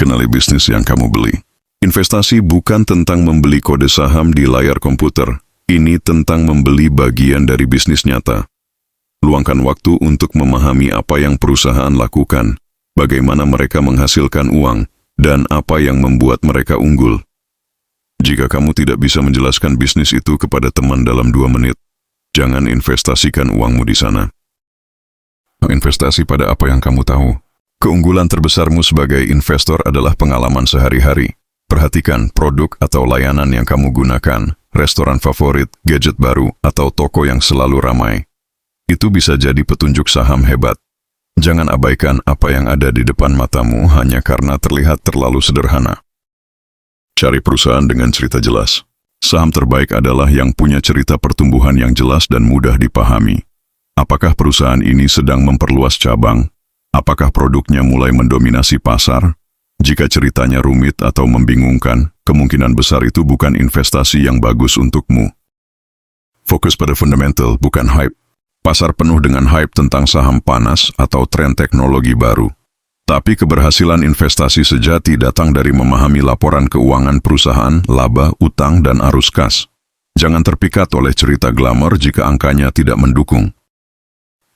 kenali bisnis yang kamu beli. Investasi bukan tentang membeli kode saham di layar komputer. Ini tentang membeli bagian dari bisnis nyata. Luangkan waktu untuk memahami apa yang perusahaan lakukan, bagaimana mereka menghasilkan uang, dan apa yang membuat mereka unggul. Jika kamu tidak bisa menjelaskan bisnis itu kepada teman dalam 2 menit, jangan investasikan uangmu di sana. Investasi pada apa yang kamu tahu. Keunggulan terbesarmu sebagai investor adalah pengalaman sehari-hari. Perhatikan produk atau layanan yang kamu gunakan, restoran favorit, gadget baru, atau toko yang selalu ramai. Itu bisa jadi petunjuk saham hebat. Jangan abaikan apa yang ada di depan matamu hanya karena terlihat terlalu sederhana. Cari perusahaan dengan cerita jelas. Saham terbaik adalah yang punya cerita pertumbuhan yang jelas dan mudah dipahami. Apakah perusahaan ini sedang memperluas cabang? Apakah produknya mulai mendominasi pasar? Jika ceritanya rumit atau membingungkan, kemungkinan besar itu bukan investasi yang bagus untukmu. Fokus pada fundamental, bukan hype. Pasar penuh dengan hype tentang saham panas atau tren teknologi baru. Tapi keberhasilan investasi sejati datang dari memahami laporan keuangan perusahaan, laba, utang, dan arus kas. Jangan terpikat oleh cerita glamor jika angkanya tidak mendukung.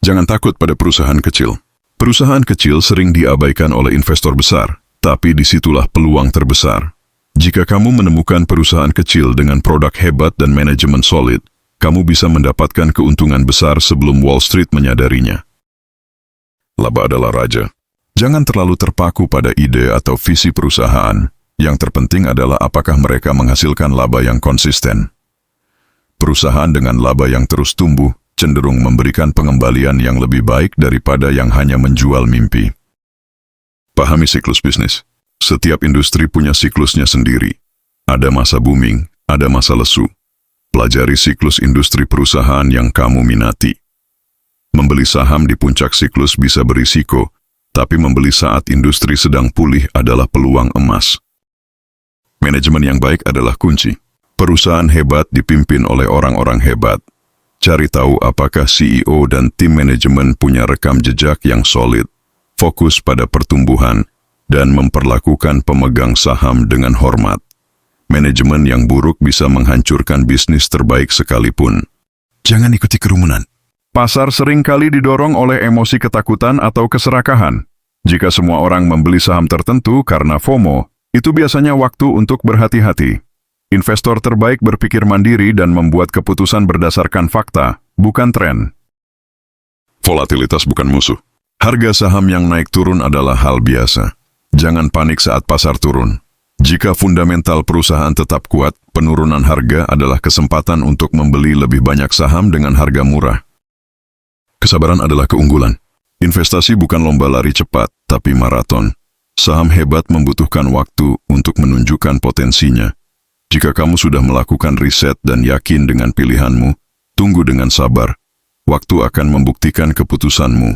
Jangan takut pada perusahaan kecil. Perusahaan kecil sering diabaikan oleh investor besar, tapi disitulah peluang terbesar. Jika kamu menemukan perusahaan kecil dengan produk hebat dan manajemen solid, kamu bisa mendapatkan keuntungan besar sebelum Wall Street menyadarinya. Laba adalah raja. Jangan terlalu terpaku pada ide atau visi perusahaan. Yang terpenting adalah apakah mereka menghasilkan laba yang konsisten. Perusahaan dengan laba yang terus tumbuh cenderung memberikan pengembalian yang lebih baik daripada yang hanya menjual mimpi. Pahami siklus bisnis. Setiap industri punya siklusnya sendiri. Ada masa booming, ada masa lesu. Pelajari siklus industri perusahaan yang kamu minati. Membeli saham di puncak siklus bisa berisiko, tapi membeli saat industri sedang pulih adalah peluang emas. Manajemen yang baik adalah kunci. Perusahaan hebat dipimpin oleh orang-orang hebat. Cari tahu apakah CEO dan tim manajemen punya rekam jejak yang solid, fokus pada pertumbuhan, dan memperlakukan pemegang saham dengan hormat. Manajemen yang buruk bisa menghancurkan bisnis terbaik sekalipun. Jangan ikuti kerumunan. Pasar seringkali didorong oleh emosi ketakutan atau keserakahan. Jika semua orang membeli saham tertentu karena FOMO, itu biasanya waktu untuk berhati-hati. Investor terbaik berpikir mandiri dan membuat keputusan berdasarkan fakta, bukan tren. Volatilitas bukan musuh. Harga saham yang naik turun adalah hal biasa. Jangan panik saat pasar turun. Jika fundamental perusahaan tetap kuat, penurunan harga adalah kesempatan untuk membeli lebih banyak saham dengan harga murah. Kesabaran adalah keunggulan. Investasi bukan lomba lari cepat, tapi maraton. Saham hebat membutuhkan waktu untuk menunjukkan potensinya. Jika kamu sudah melakukan riset dan yakin dengan pilihanmu, tunggu dengan sabar. Waktu akan membuktikan keputusanmu.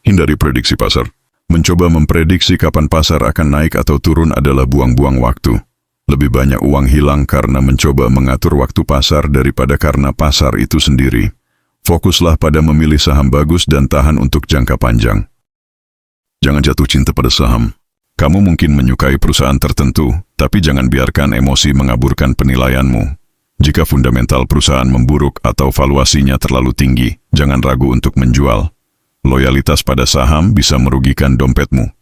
Hindari prediksi pasar. Mencoba memprediksi kapan pasar akan naik atau turun adalah buang-buang waktu. Lebih banyak uang hilang karena mencoba mengatur waktu pasar daripada karena pasar itu sendiri. Fokuslah pada memilih saham bagus dan tahan untuk jangka panjang. Jangan jatuh cinta pada saham. Kamu mungkin menyukai perusahaan tertentu, tapi jangan biarkan emosi mengaburkan penilaianmu. Jika fundamental perusahaan memburuk atau valuasinya terlalu tinggi, jangan ragu untuk menjual. Loyalitas pada saham bisa merugikan dompetmu.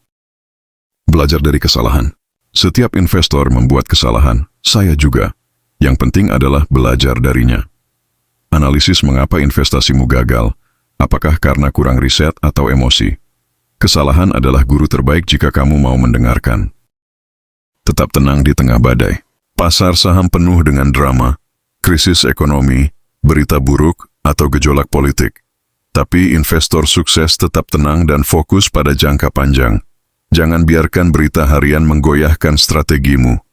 Belajar dari kesalahan. Setiap investor membuat kesalahan, saya juga. Yang penting adalah belajar darinya. Analisis mengapa investasimu gagal, apakah karena kurang riset atau emosi. Kesalahan adalah guru terbaik jika kamu mau mendengarkan. Tetap tenang di tengah badai. Pasar saham penuh dengan drama, krisis ekonomi, berita buruk, atau gejolak politik. Tapi investor sukses tetap tenang dan fokus pada jangka panjang. Jangan biarkan berita harian menggoyahkan strategimu.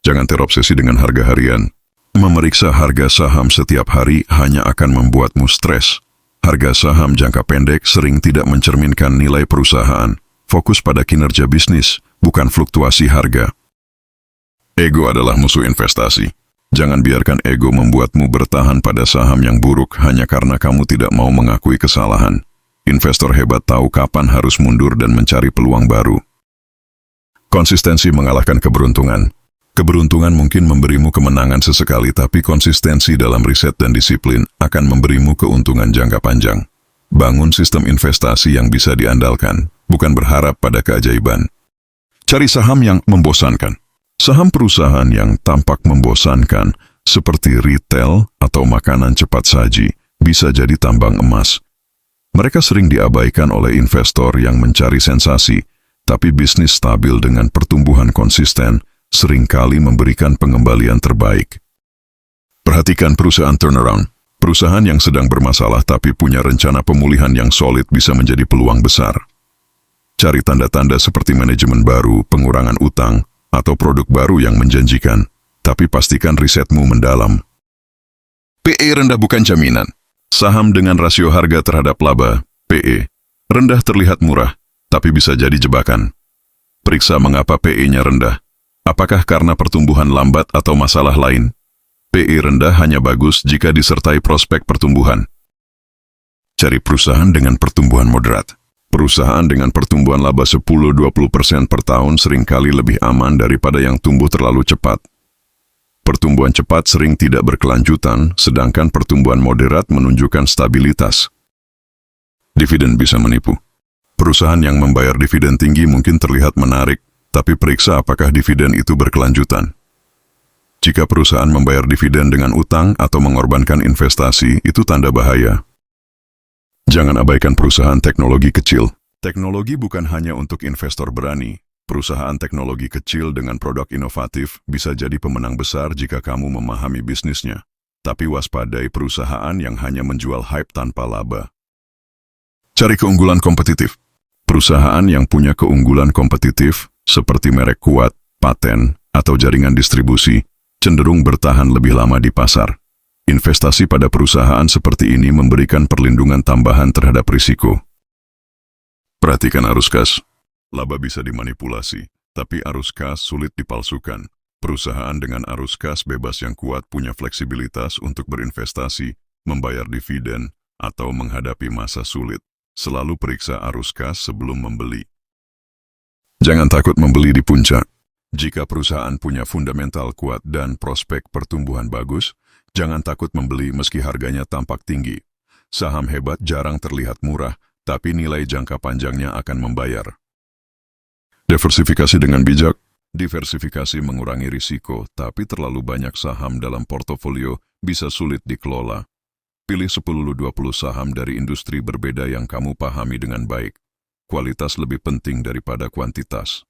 Jangan terobsesi dengan harga harian. Memeriksa harga saham setiap hari hanya akan membuatmu stres. Harga saham jangka pendek sering tidak mencerminkan nilai perusahaan. Fokus pada kinerja bisnis, bukan fluktuasi harga. Ego adalah musuh investasi. Jangan biarkan ego membuatmu bertahan pada saham yang buruk hanya karena kamu tidak mau mengakui kesalahan. Investor hebat tahu kapan harus mundur dan mencari peluang baru. Konsistensi mengalahkan keberuntungan. Keberuntungan mungkin memberimu kemenangan sesekali, tapi konsistensi dalam riset dan disiplin akan memberimu keuntungan jangka panjang. Bangun sistem investasi yang bisa diandalkan, bukan berharap pada keajaiban. Cari saham yang membosankan. Saham perusahaan yang tampak membosankan, seperti retail atau makanan cepat saji, bisa jadi tambang emas. Mereka sering diabaikan oleh investor yang mencari sensasi, tapi bisnis stabil dengan pertumbuhan konsisten seringkali memberikan pengembalian terbaik. Perhatikan perusahaan turnaround. Perusahaan yang sedang bermasalah tapi punya rencana pemulihan yang solid bisa menjadi peluang besar. Cari tanda-tanda seperti manajemen baru, pengurangan utang, atau produk baru yang menjanjikan, tapi pastikan risetmu mendalam. PE rendah bukan jaminan. Saham dengan rasio harga terhadap laba, PE, rendah terlihat murah, tapi bisa jadi jebakan. Periksa mengapa PE-nya rendah. Apakah karena pertumbuhan lambat atau masalah lain? PE rendah hanya bagus jika disertai prospek pertumbuhan. Cari perusahaan dengan pertumbuhan moderat. Perusahaan dengan pertumbuhan laba 10-20% per tahun seringkali lebih aman daripada yang tumbuh terlalu cepat. Pertumbuhan cepat sering tidak berkelanjutan, sedangkan pertumbuhan moderat menunjukkan stabilitas. Dividen bisa menipu. Perusahaan yang membayar dividen tinggi mungkin terlihat menarik, tapi periksa apakah dividen itu berkelanjutan. Jika perusahaan membayar dividen dengan utang atau mengorbankan investasi, itu tanda bahaya. Jangan abaikan perusahaan teknologi kecil. Teknologi bukan hanya untuk investor berani. Perusahaan teknologi kecil dengan produk inovatif bisa jadi pemenang besar jika kamu memahami bisnisnya. Tapi waspadai perusahaan yang hanya menjual hype tanpa laba. Cari keunggulan kompetitif. Perusahaan yang punya keunggulan kompetitif, seperti merek kuat, paten, atau jaringan distribusi, cenderung bertahan lebih lama di pasar. Investasi pada perusahaan seperti ini memberikan perlindungan tambahan terhadap risiko. Perhatikan arus kas. Laba bisa dimanipulasi, tapi arus kas sulit dipalsukan. Perusahaan dengan arus kas bebas yang kuat punya fleksibilitas untuk berinvestasi, membayar dividen, atau menghadapi masa sulit. Selalu periksa arus kas sebelum membeli. Jangan takut membeli di puncak. Jika perusahaan punya fundamental kuat dan prospek pertumbuhan bagus, jangan takut membeli meski harganya tampak tinggi. Saham hebat jarang terlihat murah, tapi nilai jangka panjangnya akan membayar. Diversifikasi dengan bijak. Diversifikasi mengurangi risiko, tapi terlalu banyak saham dalam portofolio bisa sulit dikelola. Pilih 10-20 saham dari industri berbeda yang kamu pahami dengan baik. Kualitas lebih penting daripada kuantitas.